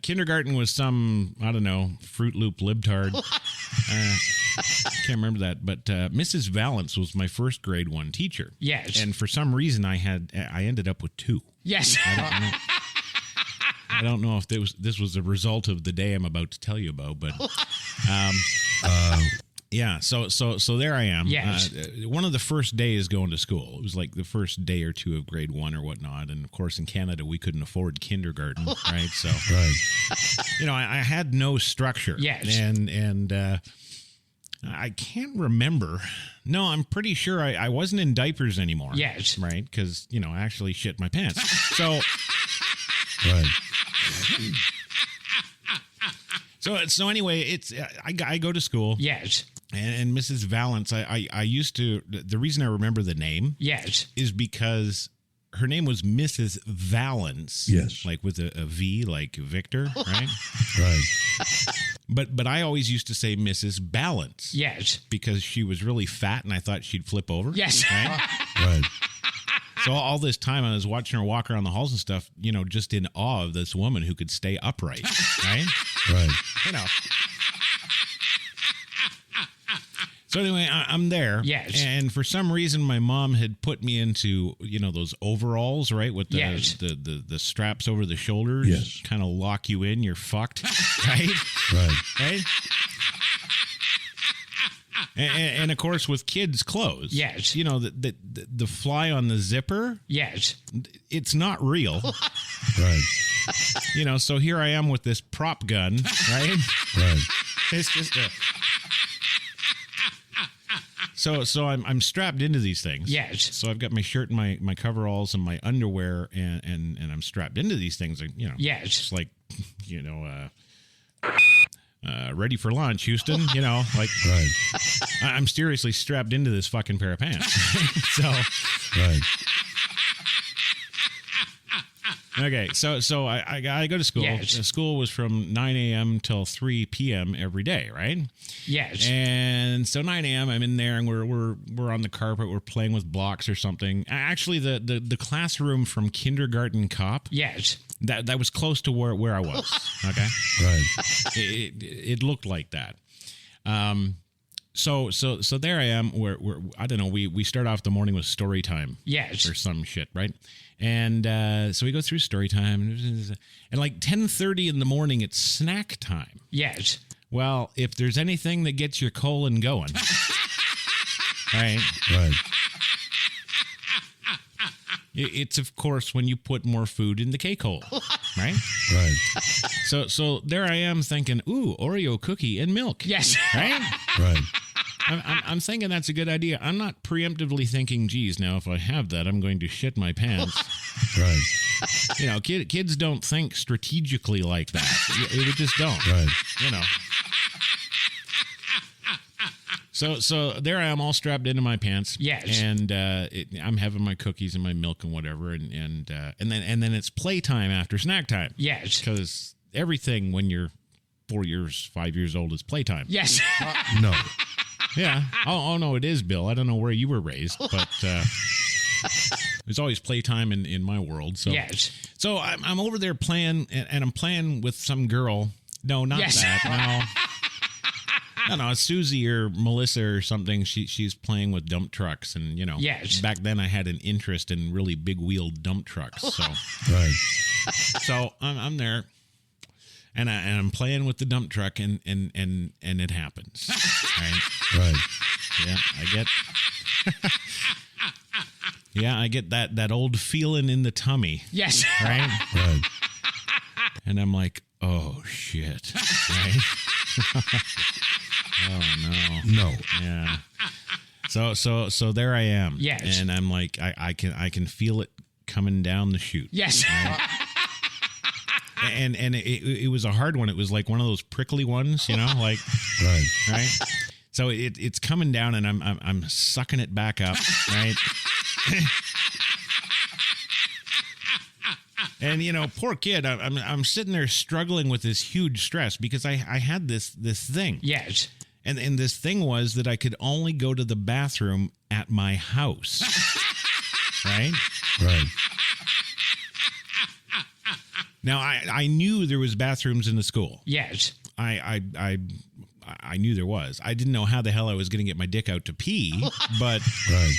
kindergarten was some, I don't know, Fruit Loop libtard. Can't remember that, but Mrs. Valance was my first grade 1 teacher. Yes. And for some reason, I ended up with 2. Yes. I don't know if this was a result of the day I'm about to tell you about, but yeah. So there I am. Yes. One of the first days going to school. It was like the first day or 2 of grade 1 or whatnot, and of course in Canada we couldn't afford kindergarten, right? So, I had no structure. Yes. And I can't remember. No, I'm pretty sure I wasn't in diapers anymore. Yes. Right? Because, I actually shit my pants. So. Right. So anyway, I go to school. Yes. And Mrs. Valance, I used to, the reason I remember the name. Yes. Is because her name was Mrs. Valance. Yes. Like with a V, like Victor, right? Right. But I always used to say Mrs. Balance. Yes. Because she was really fat and I thought she'd flip over. Yes. Right? Right. So all this time I was watching her walk around the halls and stuff, just in awe of this woman who could stay upright, right? Right. So anyway, I'm there. Yes. And for some reason, my mom had put me into, those overalls, right? With the Yes. the straps over the shoulders. Yes. Kind of lock you in. You're fucked, right? Right. Right? And of course, with kids' clothes. Yes. The fly on the zipper. Yes. It's not real. Right. So here I am with this prop gun, right? Right. It's just a... So I'm strapped into these things. Yes. So I've got my shirt and my coveralls and my underwear and I'm strapped into these things. Yes. Just like, ready for lunch, Houston. Like Right. I'm seriously strapped into this fucking pair of pants. So. Right. Okay, so I go to school. Yes. School was from 9 a.m. till 3 p.m. every day, right? Yes. And so 9 a.m. I'm in there and we're on the carpet. We're playing with blocks or something. Actually, the classroom from Kindergarten Cop. Yes. That was close to where I was. Okay. Right. It looked like that. So there I am. We're I don't know. We start off the morning with story time. Yes. Or some shit, right? And so we go through story time, and like 10:30 in the morning, it's snack time. Yes. Well, if there's anything that gets your colon going, right? Right. It's of course when you put more food in the cake hole, right? Right. So there I am thinking, ooh, Oreo cookie and milk. Yes. Right? Right. I'm thinking that's a good idea. I'm not preemptively thinking, geez, now if I have that, I'm going to shit my pants. Right. Kids don't think strategically like that. They just don't. Right. So there I am, all strapped into my pants. Yes. And I'm having my cookies and my milk and whatever, and then it's playtime after snack time. Yes. Because everything when you're 5 years old is playtime. Yes. No. Yeah. Oh no, it is, Bill. I don't know where you were raised, but there's always playtime in my world. So Yes. So I'm over there playing, and I'm playing with some girl. No, not Yes. that. No, it's Susie or Melissa or something. She's playing with dump trucks, and Yes. back then I had an interest in really big wheeled dump trucks. So Right. so I'm there. And I'm playing with the dump truck, and it happens. Right? Right. Yeah, I get that old feeling in the tummy. Yes. Right? Right. And I'm like, oh shit. Right? Oh no. No. Yeah. So there I am. Yes. And I'm like, I can feel it coming down the chute. Yes. Right? And it was a hard one. It was like one of those prickly ones, like right. So it's coming down, and I'm sucking it back up, right. And poor kid, I'm sitting there struggling with this huge stress because I had this thing. Yes. And this thing was that I could only go to the bathroom at my house, right. Right. Now, I knew there was bathrooms in the school. Yes. I knew there was. I didn't know how the hell I was going to get my dick out to pee, but, Right.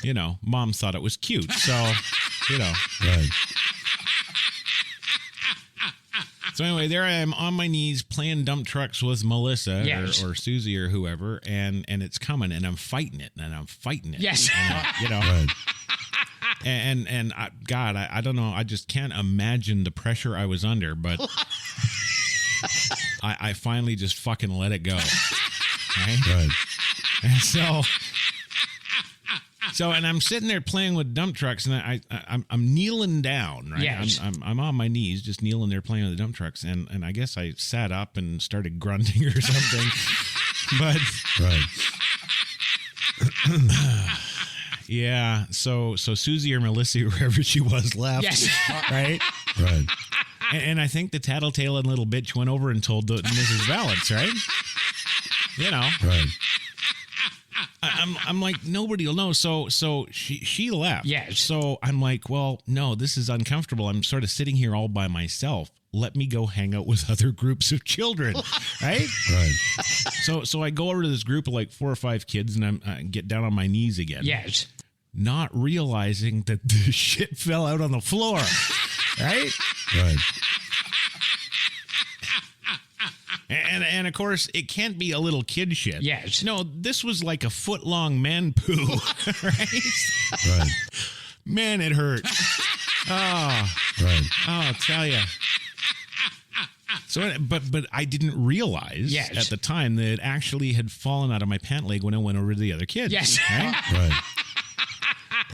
you know, Mom thought it was cute. So, you know. Right. So anyway, there I am on my knees playing dump trucks with Melissa Yes. or Susie or whoever, and it's coming, and I'm fighting it, and I'm fighting it. Yes. And you know. Right. And God, I don't know. I just can't imagine the pressure I was under, but I finally just fucking let it go. Right? Right. And so, and I'm sitting there playing with dump trucks, and I'm kneeling down, right? Yes. I'm on my knees, just kneeling there playing with the dump trucks, and I guess I sat up and started grunting or something, but Right. yeah. So Susie or Melissa, wherever she was, left. Yes. Right. Right. And I think the tattletale and little bitch went over and told Mrs. Valance, right? You know. Right. I'm like, nobody will know. So she left. Yes. So I'm like, well, no, this is uncomfortable. I'm sort of sitting here all by myself. Let me go hang out with other groups of children, right? Right. So I go over to this group of like 4 or 5 kids, and I get down on my knees again. Yes. Not realizing that the shit fell out on the floor, right? Right. And of course, it can't be a little kid shit. Yes. No, this was like a foot-long man poo, right? Right. Man, it hurt. Oh, Right. I'll tell you. So, but I didn't realize Yes. at the time that it actually had fallen out of my pant leg when I went over to the other kids. Yes. Right? Right.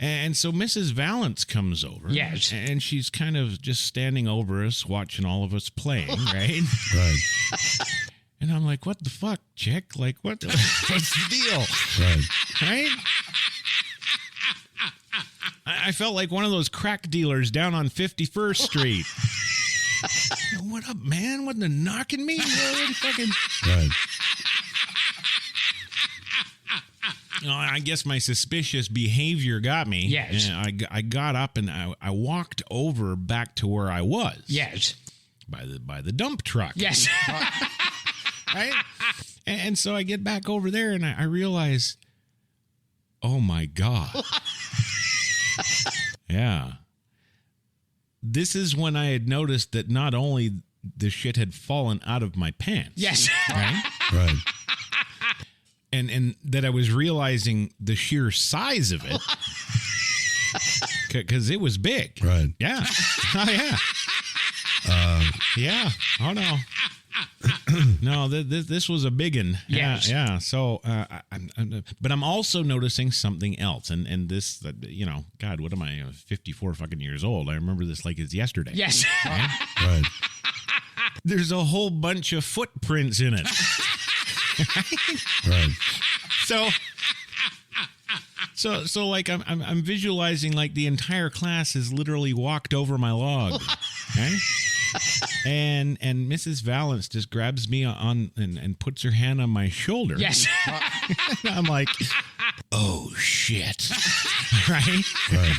And so Mrs. Valance comes over. Yes. And she's kind of just standing over us, watching all of us playing, right? Right. And I'm like, what the fuck, chick? Like, what's the deal? Right. Right? I felt like one of those crack dealers down on 51st Street. What up, man? What, the knocking me? What fucking... Right. I guess my suspicious behavior got me. Yes. And I got up and I walked over back to where I was. Yes. By the dump truck. Yes. Right? And so I get back over there and I realize, oh my God. Yeah. This is when I had noticed that not only the shit had fallen out of my pants. Yes. Right? Right. And that I was realizing the sheer size of it. Because it was big. Right. Yeah. Oh, yeah. Yeah. Oh, no. No, this was a biggin. Yes. Yeah. So, but I'm also noticing something else. And this, you know, God, what am I, 54 fucking years old? I remember this like it's yesterday. Yes. Right? Right. There's a whole bunch of footprints in it. Right. So like I'm visualizing like the entire class has literally walked over my log, right? And Mrs. Valance just grabs me on and puts her hand on my shoulder. Yes. I'm like, oh shit, right? Right.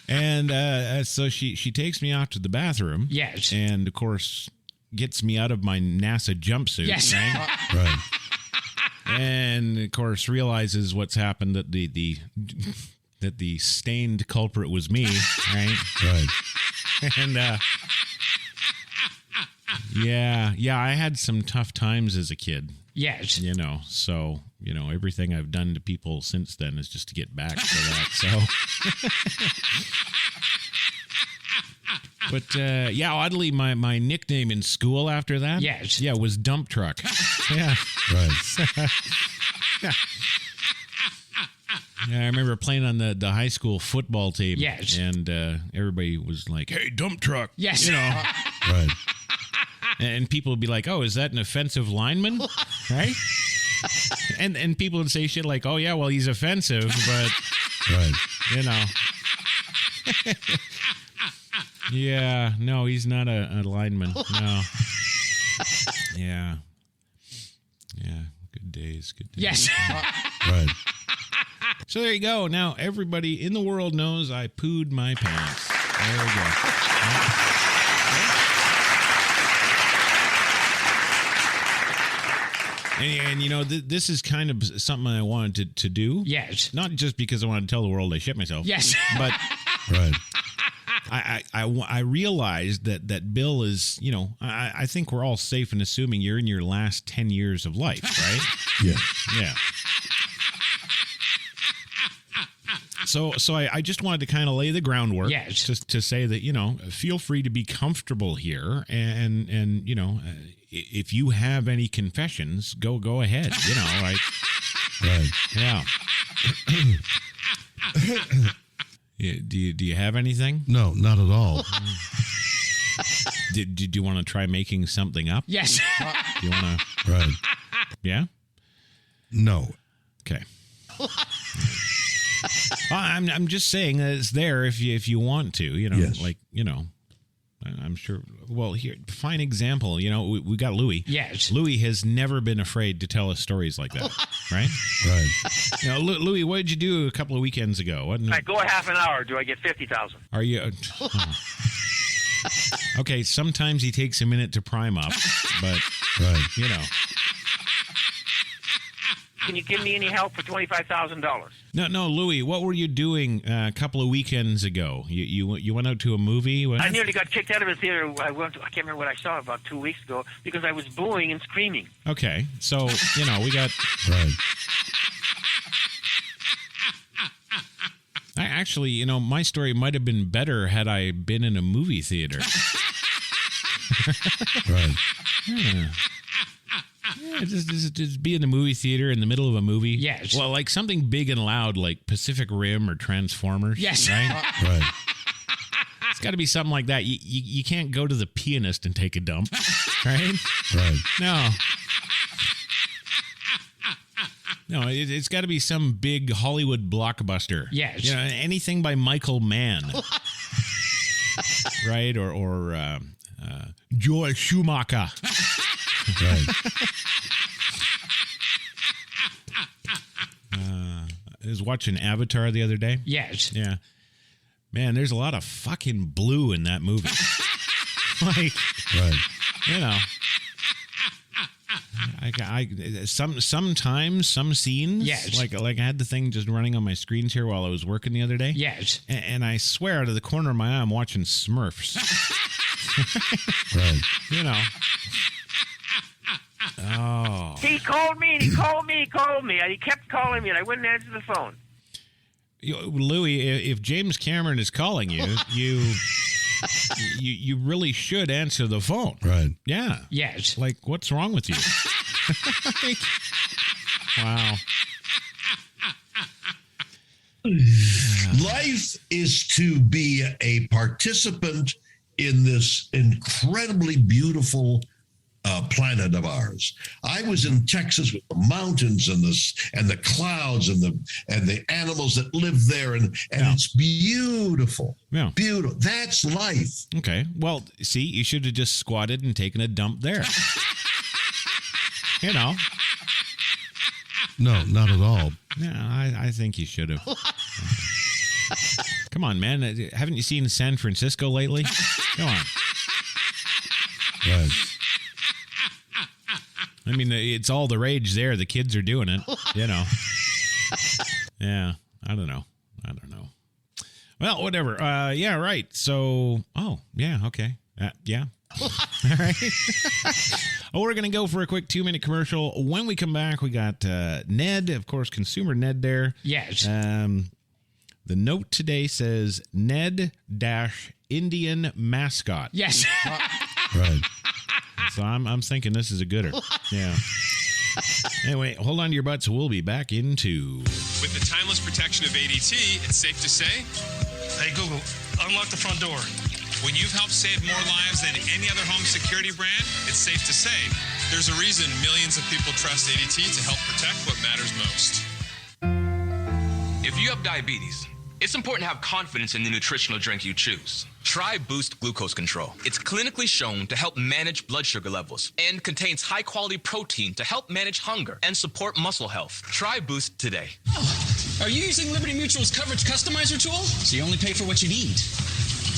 And so she takes me out to the bathroom. Yes. And of course gets me out of my NASA jumpsuit. Yes. Right? Right. And of course realizes what's happened, that the stained culprit was me, right? Right. And yeah, I had some tough times as a kid, Yes. you know. So, you know, everything I've done to people since then is just to get back for that. So but yeah, oddly my nickname in school after that, Yes. yeah, was Dump Truck. Yeah. Right. Yeah, I remember playing on the high school football team. Yes. And everybody was like, hey, dump truck. Yes. You know, Right. and people would be like, oh, is that an offensive lineman? Right? And people would say shit like, oh, yeah, well, he's offensive, but, Right. you know. Yeah, no, he's not a lineman. No. Yeah. Yeah, good days, good days. Yes. Right. So there you go. Now everybody in the world knows I pooed my pants. There we go. And you know, this is kind of something I wanted to do. Yes. Not just because I wanted to tell the world I shit myself. Yes. But Right. I realized that Bill is, you know, I think we're all safe in assuming you're in your last 10 years of life, right? Yeah. Yeah. So I just wanted to kind of lay the groundwork. Yes. Just to say that, you know, feel free to be comfortable here, and you know, if you have any confessions, go ahead. You know, like, Right. yeah. Yeah, do you have anything? No, not at all. Did you want to try making something up? Yes. Do you want to? Right. Yeah. No. Okay. Well, I'm just saying that it's there if you want to, you know, Yes. like, you know, I'm sure. Well, here, fine example, you know, we got Louis. Yes. Louis has never been afraid to tell us stories like that, right? Right. You know, Louis, what did you do a couple of weekends ago? What, I go a half an hour. Do I get 50,000? are you? Okay, sometimes he takes a minute to prime up, but, Right. you know. Can you give me any help for $25,000? No, Louis, what were you doing a couple of weekends ago? You went out to a movie? I nearly got kicked out of a theater. I can't remember what I saw about 2 weeks ago because I was booing and screaming. Okay, so, you know, we got... Right. Actually, you know, my story might have been better had I been in a movie theater. Right. Yeah, just be in the movie theater in the middle of a movie. Yes. Well, like something big and loud like Pacific Rim or Transformers. Yes. Right? Right. It's got to be something like that. You can't go to the pianist and take a dump. Right? Right. No. No, it's got to be some big Hollywood blockbuster. Yes. You know, anything by Michael Mann. Right? Or Joel Schumacher. Right. I was watching Avatar the other day. Yes. Yeah. Man, there's a lot of fucking blue in that movie. Like, Right. you know. Sometimes some scenes, Yes. like I had the thing just running on my screens here while I was working the other day. Yes. And I swear out of the corner of my eye, I'm watching Smurfs. Right. You know. Oh. He called me and he called me and he kept calling me and I wouldn't answer the phone. Louis, if James Cameron is calling you, you really should answer the phone. Right. Yeah. Yes. Like, what's wrong with you? Like, wow. Life is to be a participant in this incredibly beautiful planet of ours. I was in Texas with the mountains and the clouds and the animals that live there, and it's beautiful. Yeah. Beautiful. That's life. Okay. Well, see, you should have just squatted and taken a dump there. You know. No, not at all. Yeah, I think you should have. Come on, man. Haven't you seen San Francisco lately? Come on. Right. I mean, it's all the rage there. The kids are doing it, you know. Yeah, I don't know. Well, whatever. Yeah, right. So, yeah, okay. Yeah. All right. We're going to go for a quick 2-minute commercial. When we come back, we got Ned, of course, consumer Ned there. Yes. The note today says Ned-Indian mascot. Yes. Right. So I'm thinking this is a gooder. Yeah. Anyway, hold on to your butts. We'll be back in 2. With the timeless protection of ADT, it's safe to say, Hey, Google, unlock the front door. when you've helped save more lives than any other home security brand, it's safe to say there's a reason millions of people trust ADT to help protect what matters most. If you have diabetes, it's important to have confidence in the nutritional drink you choose. Try Boost Glucose Control. It's clinically shown to help manage blood sugar levels and contains high-quality protein to help manage hunger and support muscle health. Try Boost today. Are you using Liberty Mutual's coverage customizer tool? So you only pay for what you need.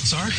Sorry?